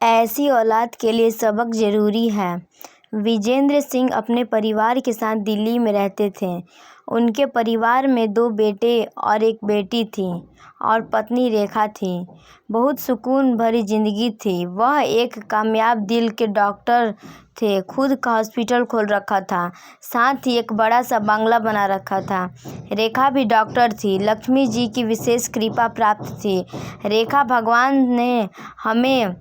ऐसी औलाद के लिए सबक ज़रूरी है। विजेंद्र सिंह अपने परिवार के साथ दिल्ली में रहते थे। उनके परिवार में 2 बेटे और 1 बेटी थी और पत्नी रेखा थी। बहुत सुकून भरी ज़िंदगी थी। वह एक कामयाब दिल के डॉक्टर थे। खुद का हॉस्पिटल खोल रखा था, साथ ही एक बड़ा सा बंगला बना रखा था। रेखा भी डॉक्टर थी। लक्ष्मी जी की विशेष कृपा प्राप्त थी। रेखा भगवान ने हमें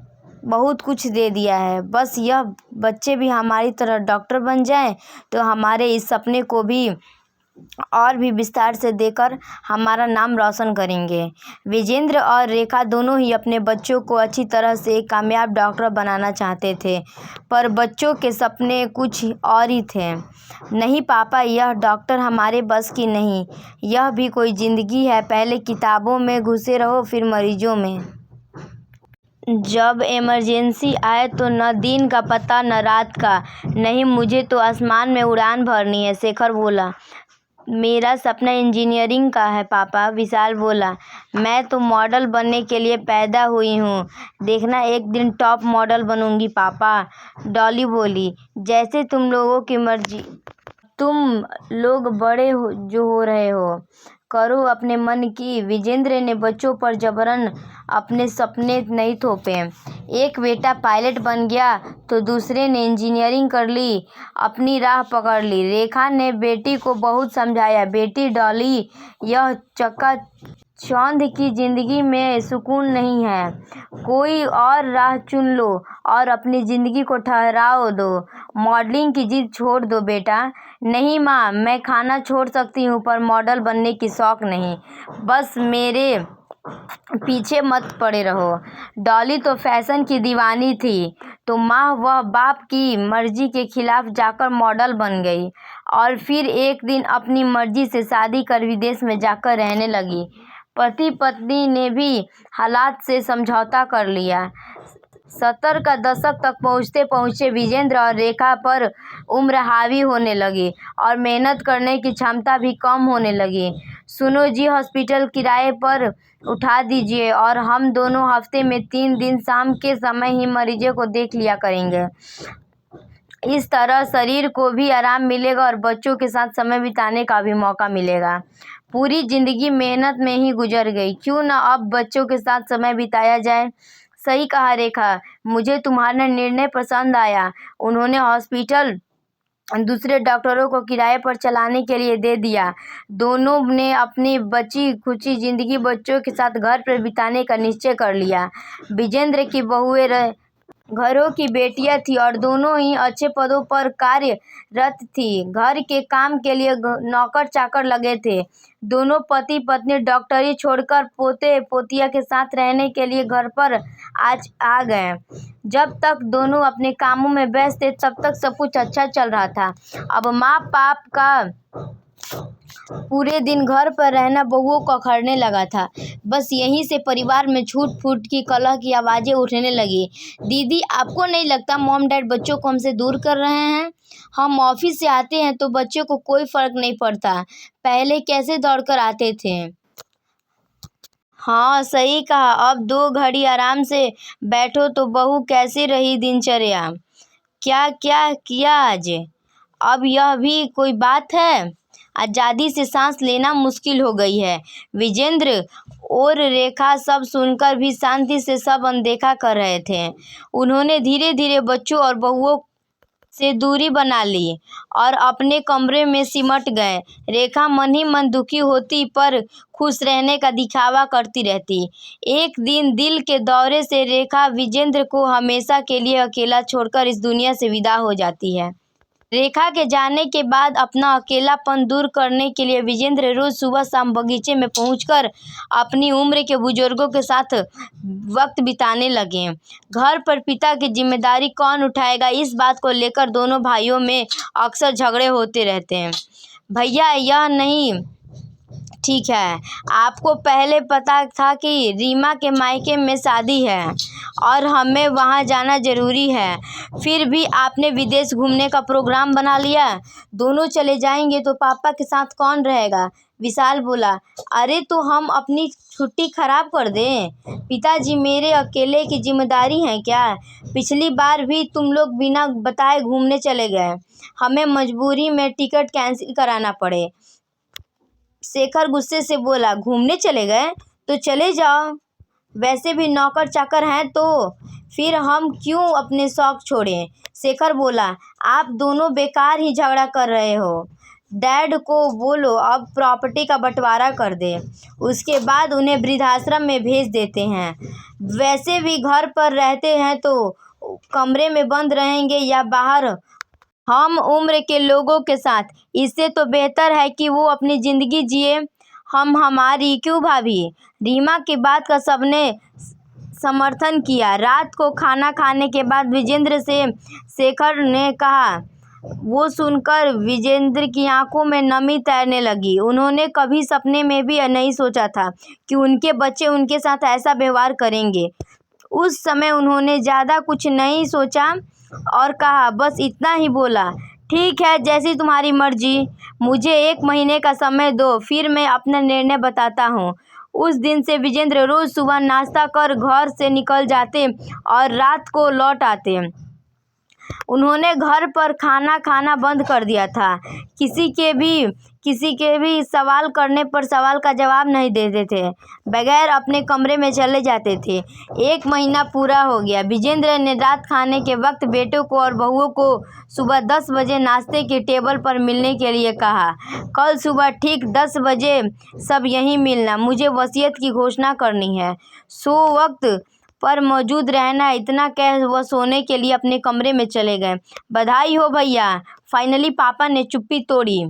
बहुत कुछ दे दिया है। बस यह बच्चे भी हमारी तरह डॉक्टर बन जाएं तो हमारे इस सपने को भी और भी विस्तार से देकर हमारा नाम रोशन करेंगे। विजेंद्र और रेखा दोनों ही अपने बच्चों को अच्छी तरह से एक कामयाब डॉक्टर बनाना चाहते थे, पर बच्चों के सपने कुछ और ही थे। नहीं पापा, यह डॉक्टर हमारे बस की नहीं। यह भी कोई ज़िंदगी है। पहले किताबों में घुसे रहो, फिर मरीजों में। जब इमरजेंसी आए तो न दिन का पता न रात का। नहीं, मुझे तो आसमान में उड़ान भरनी है, शेखर बोला। मेरा सपना इंजीनियरिंग का है पापा, विशाल बोला। मैं तो मॉडल बनने के लिए पैदा हुई हूँ। देखना, एक दिन टॉप मॉडल बनूंगी पापा, डॉली बोली। जैसे तुम लोगों की मर्जी। तुम लोग बड़े हो रहे हो, करो अपने मन की। विजेंद्र ने बच्चों पर जबरन अपने सपने नहीं थोपे। एक बेटा पायलट बन गया तो दूसरे ने इंजीनियरिंग कर ली, अपनी राह पकड़ ली। रेखा ने बेटी को बहुत समझाया, बेटी डॉली, यह चकाचौंध की जिंदगी में सुकून नहीं है। कोई और राह चुन लो और अपनी जिंदगी को ठहराव दो। मॉडलिंग की जिद छोड़ दो बेटा। नहीं माँ, मैं खाना छोड़ सकती हूँ पर मॉडल बनने की शौक नहीं। बस मेरे पीछे मत पड़े रहो। डॉली तो फैशन की दीवानी थी, तो माँ वह बाप की मर्जी के खिलाफ जाकर मॉडल बन गई और फिर एक दिन अपनी मर्जी से शादी कर विदेश में जाकर रहने लगी। पति पत्नी ने भी हालात से समझौता कर लिया। 70 का दशक तक पहुँचते पहुँचते विजेंद्र और रेखा पर उम्र हावी होने लगी और मेहनत करने की क्षमता भी कम होने लगी। सुनो जी, हॉस्पिटल किराए पर उठा दीजिए और हम दोनों हफ्ते में 3 दिन शाम के समय ही मरीजों को देख लिया करेंगे। इस तरह शरीर को भी आराम मिलेगा और बच्चों के साथ समय बिताने का भी मौका मिलेगा। पूरी जिंदगी मेहनत में ही गुजर गई, क्यों ना अब बच्चों के साथ समय बिताया जाए। सही कहा रेखा, मुझे तुम्हारा निर्णय पसंद आया। उन्होंने हॉस्पिटल दूसरे डॉक्टरों को किराए पर चलाने के लिए दे दिया। दोनों ने अपनी बची खुची जिंदगी बच्चों के साथ घर पर बिताने का निश्चय कर लिया। विजेंद्र की बहुएं घरों की बेटियां थी और दोनों ही अच्छे पदों पर कार्यरत थी। घर के काम के लिए नौकर चाकर लगे थे। दोनों पति पत्नी डॉक्टरी छोड़कर पोते पोतिया के साथ रहने के लिए घर पर आज आ गए। जब तक दोनों अपने कामों में व्यस्त थे तब तक सब कुछ अच्छा चल रहा था। अब माँ बाप का पूरे दिन घर पर रहना बहुओं को अखरने लगा था। बस यहीं से परिवार में छूट फूट की कलह की आवाज़ें उठने लगी। दीदी, आपको नहीं लगता मॉम डैड बच्चों को हमसे दूर कर रहे हैं? हम ऑफिस से आते हैं तो बच्चों को कोई फर्क नहीं पड़ता। पहले कैसे दौड़कर आते थे। हाँ सही कहा। अब 2 घड़ी आराम से बैठो तो बहू कैसी रही दिनचर्या, क्या क्या किया आज। अब यह भी कोई बात है। आज़ादी से सांस लेना मुश्किल हो गई है। विजेंद्र और रेखा सब सुनकर भी शांति से सब अनदेखा कर रहे थे। उन्होंने धीरे धीरे बच्चों और बहुओं से दूरी बना ली और अपने कमरे में सिमट गए। रेखा मन ही मन दुखी होती पर खुश रहने का दिखावा करती रहती। एक दिन दिल के दौरे से रेखा विजेंद्र को हमेशा के लिए अकेला छोड़कर इस दुनिया से विदा हो जाती है। रेखा के जाने के बाद अपना अकेलापन दूर करने के लिए विजेंद्र रोज सुबह शाम बगीचे में पहुंचकर अपनी उम्र के बुजुर्गों के साथ वक्त बिताने लगे। घर पर पिता की जिम्मेदारी कौन उठाएगा, इस बात को लेकर दोनों भाइयों में अक्सर झगड़े होते रहते हैं। भैया, यह नहीं ठीक है। आपको पहले पता था कि रीमा के मायके में शादी है और हमें वहाँ जाना ज़रूरी है, फिर भी आपने विदेश घूमने का प्रोग्राम बना लिया। दोनों चले जाएंगे तो पापा के साथ कौन रहेगा। विशाल बोला, अरे तो हम अपनी छुट्टी खराब कर दें? पिताजी मेरे अकेले की जिम्मेदारी है क्या? पिछली बार भी तुम लोग बिना बताए घूमने चले गए, हमें मजबूरी में टिकट कैंसिल कराना पड़े। शेखर गुस्से से बोला, घूमने चले गए तो चले जाओ, वैसे भी नौकर चाकर हैं तो फिर हम क्यों अपने शौक छोड़ें? शेखर बोला, आप दोनों बेकार ही झगड़ा कर रहे हो। डैड को बोलो अब प्रॉपर्टी का बंटवारा कर दे, उसके बाद उन्हें वृद्धाश्रम में भेज देते हैं। वैसे भी घर पर रहते हैं तो कमरे में बंद रहेंगे या बाहर हम उम्र के लोगों के साथ, इससे तो बेहतर है कि वो अपनी ज़िंदगी जिए, हम हमारी। क्यों भाभी? रीमा की बात का सबने समर्थन किया। रात को खाना खाने के बाद विजेंद्र से शेखर ने कहा। वो सुनकर विजेंद्र की आंखों में नमी तैरने लगी। उन्होंने कभी सपने में भी नहीं सोचा था कि उनके बच्चे उनके साथ ऐसा व्यवहार करेंगे। उस समय उन्होंने ज़्यादा कुछ नहीं सोचा और कहा, बस इतना ही बोला, ठीक है जैसी तुम्हारी मर्जी, मुझे 1 महीने का समय दो, फिर मैं अपना निर्णय बताता हूँ। उस दिन से विजेंद्र रोज सुबह नाश्ता कर घर से निकल जाते और रात को लौट आते। उन्होंने घर पर खाना खाना बंद कर दिया था। किसी के भी सवाल करने पर सवाल का जवाब नहीं देते थे, बगैर अपने कमरे में चले जाते थे। 1 महीना पूरा हो गया। विजेंद्र ने रात खाने के वक्त बेटों को और बहुओं को सुबह 10 बजे नाश्ते की टेबल पर मिलने के लिए कहा। कल सुबह ठीक 10 बजे सब यहीं मिलना, मुझे वसीयत की घोषणा करनी है। सो वक्त पर मौजूद रहना। इतना कह वह सोने के लिए अपने कमरे में चले गए। बधाई हो भैया, फाइनली पापा ने चुप्पी तोड़ी।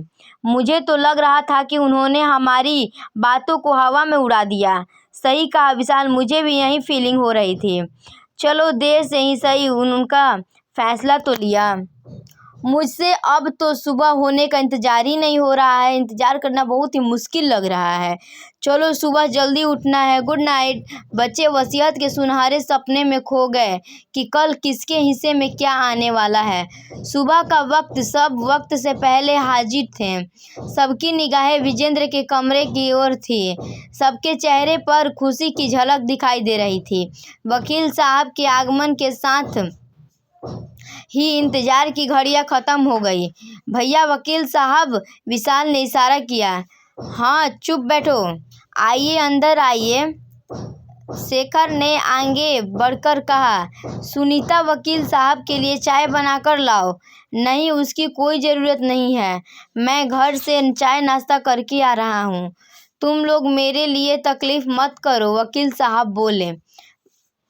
मुझे तो लग रहा था कि उन्होंने हमारी बातों को हवा में उड़ा दिया। सही कहा विशाल, मुझे भी यही फीलिंग हो रही थी। चलो देर से ही सही उनका फैसला तो लिया। मुझसे अब तो सुबह होने का इंतज़ार ही नहीं हो रहा है। इंतज़ार करना बहुत ही मुश्किल लग रहा है। चलो सुबह जल्दी उठना है। Good night. बच्चे वसीयत के सुनहरे सपने में खो गए कि कल किसके हिस्से में क्या आने वाला है। सुबह का वक्त सब वक्त से पहले हाजिर थे। सबकी निगाहें विजेंद्र के कमरे की ओर थी। सबके चेहरे पर खुशी की झलक दिखाई दे रही थी। वकील साहब के आगमन के साथ ही इंतजार की घड़ियां खत्म हो गई। भैया वकील साहब, विशाल ने इशारा किया। हाँ चुप बैठो, आइए अंदर आइए, शेखर ने आगे बढ़कर कहा। सुनीता वकील साहब के लिए चाय बनाकर लाओ। नहीं, उसकी कोई ज़रूरत नहीं है, मैं घर से चाय नाश्ता करके आ रहा हूँ। तुम लोग मेरे लिए तकलीफ मत करो। वकील साहब बोले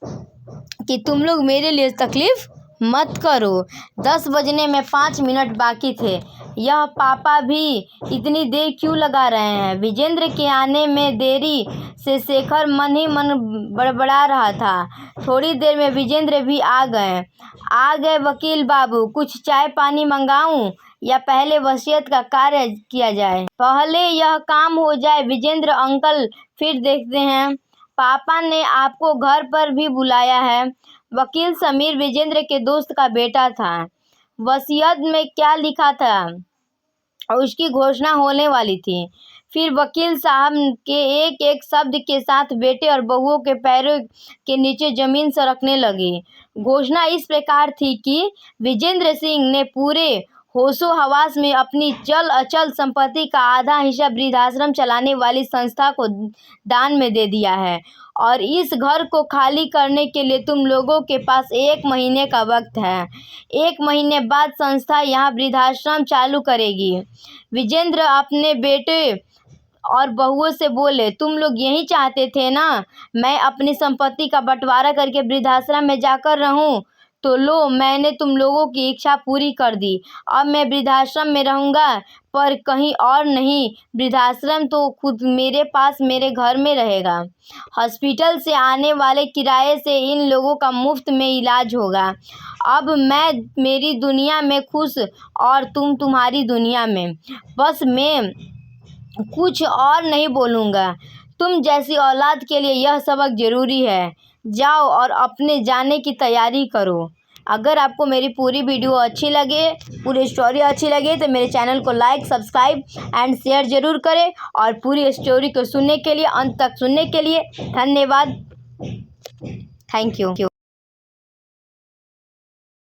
कि तुम लोग मेरे लिए तकलीफ मत करो। 10 बजने में 5 मिनट बाकी थे। यह पापा भी इतनी देर क्यों लगा रहे हैं? विजेंद्र के आने में देरी से शेखर मन ही मन बड़बड़ा रहा था। थोड़ी देर में विजेंद्र भी आ गए। वकील बाबू, कुछ चाय पानी मंगाऊं या पहले वसीयत का कार्य किया जाए? पहले यह काम हो जाए विजेंद्र अंकल, फिर देखते हैं। पापा ने आपको घर पर भी बुलाया है। वकील समीर विजेंद्र के दोस्त का बेटा था। वसीयत में क्या लिखा था और उसकी घोषणा होने वाली थी। फिर वकील साहब के एक एक शब्द के साथ बेटे और बहुओं के पैरों के नीचे जमीन सरकने लगी। घोषणा इस प्रकार थी कि विजेंद्र सिंह ने पूरे होशो हवास में अपनी चल अचल संपत्ति का आधा हिस्सा वृद्धाश्रम चलाने वाली संस्था को दान में दे दिया है और इस घर को खाली करने के लिए तुम लोगों के पास 1 महीने का वक्त है। 1 महीने बाद संस्था यहाँ वृद्धाश्रम चालू करेगी। विजेंद्र अपने बेटे और बहुओं से बोले, तुम लोग यही चाहते थे ना, मैं अपनी संपत्ति का बंटवारा करके वृद्धाश्रम में जाकर रहूं? तो लो, मैंने तुम लोगों की इच्छा पूरी कर दी। अब मैं वृद्धाश्रम में रहूंगा, पर कहीं और नहीं। वृद्धाश्रम तो खुद मेरे पास मेरे घर में रहेगा। हॉस्पिटल से आने वाले किराए से इन लोगों का मुफ्त में इलाज होगा। अब मैं मेरी दुनिया में खुश और तुम तुम्हारी दुनिया में। बस मैं कुछ और नहीं बोलूँगा। तुम जैसी औलाद के लिए यह सबक ज़रूरी है। जाओ और अपने जाने की तैयारी करो। अगर आपको मेरी पूरी वीडियो अच्छी लगे, पूरी स्टोरी अच्छी लगे तो मेरे चैनल को लाइक, सब्सक्राइब एंड शेयर ज़रूर करें। और पूरी स्टोरी को सुनने के लिए, अंत तक सुनने के लिए धन्यवाद। Thank you.